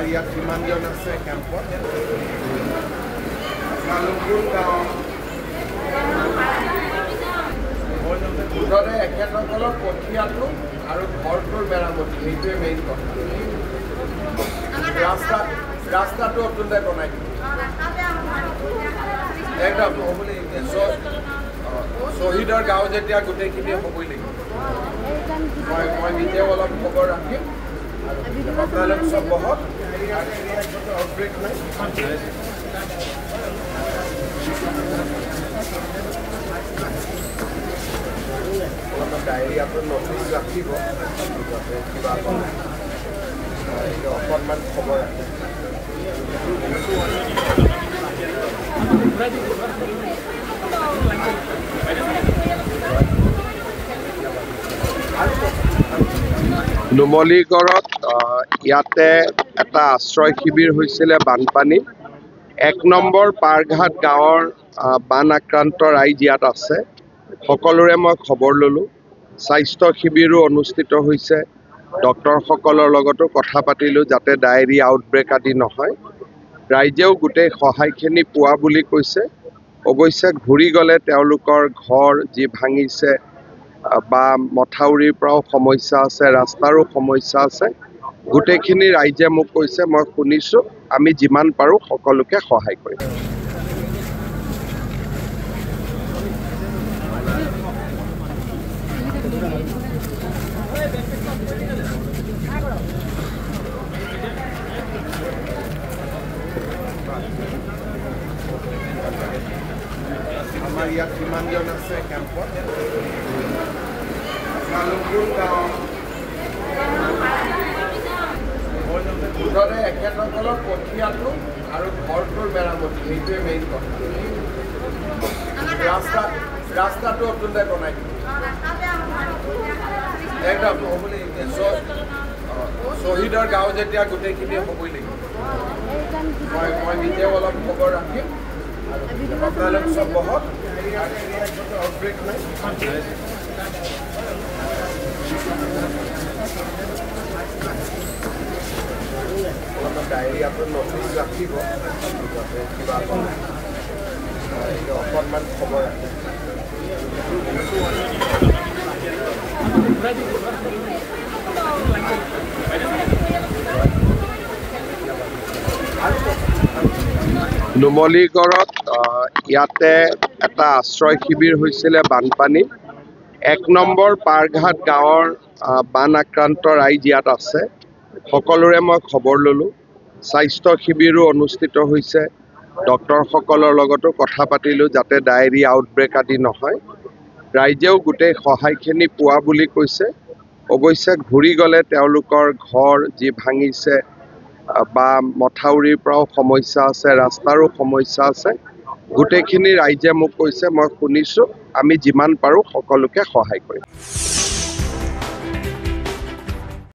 আমাৰ ইয়াত কিমানজন আছে কেম্পত কালুপুৰ গাঁও মুঠতে এখেতসকলৰ কঠীয়াটো আৰু ঘৰটোৰ মেৰামতি সেইটোৱে মেইন কথা ৰাস্তাটো অত্যন্ত বনাই দিব একদম শ্বহীদৰ গাঁও যেতিয়া গোটেইখিনি হ'বই লাগিব মই নিজেও অলপ খবৰ ৰাখিম আপোনালোক চব বহক ব্ৰেক নাই ডায়েৰিয়াটো নটিচ ৰাখিব কিবা অকণমান খবৰ ৰাখিব নুমলীগড়ত ইয়াতে এটা আশ্ৰয় শিবিৰ হৈছিলে বানপানী 1 নম্বৰ পাৰঘাট গাঁৱৰ বান আক্ৰান্ত ৰাইজ ইয়াত আছে সকলোৰে মই খবৰ ল'লোঁ স্বাস্থ্য শিবিৰো অনুষ্ঠিত হৈছে ডক্টৰসকলৰ লগতো কথা পাতিলোঁ যাতে ডায়েৰিয়া আউটব্ৰেক আদি নহয় ৰাইজেও গোটেই সহায়খিনি পোৱা বুলি কৈছে অৱশ্যে ঘূৰি গ'লে তেওঁলোকৰ ঘৰ যি ভাঙিছে বা মথাউৰিৰ পৰাও সমস্যা আছে ৰাস্তাৰো সমস্যা আছে গোটেইখিনি ৰাইজে মোক কৈছে মই শুনিছোঁ আমি যিমান পাৰোঁ সকলোকে সহায় কৰিম আমাৰ ইয়াত কিমানজন আছে কেম্পত কালুপুৰ গাঁও মুঠতে এখেতসকলৰ কঠীয়াটো আৰু ঘৰটোৰ মেৰামতি সেইটোৱে মেইন কথা ৰাস্তাটো অত্যন্ত বনাই দিব একদম শ্বহীদৰ গাঁও যেতিয়া গোটেইখিনি হ'বই লাগিব মই নিজেও অলপ খবৰ ৰাখিম আপোনালোক চব বহক ব্ৰেক নাই ডায়েৰিয়াটো নটিচ ৰাখিব কিবা অকণমান খবৰ ৰাখিব নুমলীগড়ত ইয়াতে এটা আশ্ৰয় শিবিৰ হৈছিলে বানপানী 1 নম্বৰ পাৰঘাট গাঁৱৰ বান আক্ৰান্ত ৰাইজ ইয়াত আছে সকলোৰে মই খবৰ ল'লোঁ স্বাস্থ্য শিবিৰো অনুষ্ঠিত হৈছে ডক্টৰসকলৰ লগতো কথা পাতিলোঁ যাতে ডায়েৰিয়া আউটব্ৰেক আদি নহয় ৰাইজেও গোটেই সহায়খিনি পোৱা বুলি কৈছে অৱশ্যে ঘূৰি গ'লে তেওঁলোকৰ ঘৰ যি ভাঙিছে বা মথাউৰিৰ পৰাও সমস্যা আছে ৰাস্তাৰো সমস্যা আছে গোটেইখিনি ৰাইজে মোক কৈছে মই শুনিছোঁ আমি যিমান পাৰোঁ সকলোকে সহায় কৰিম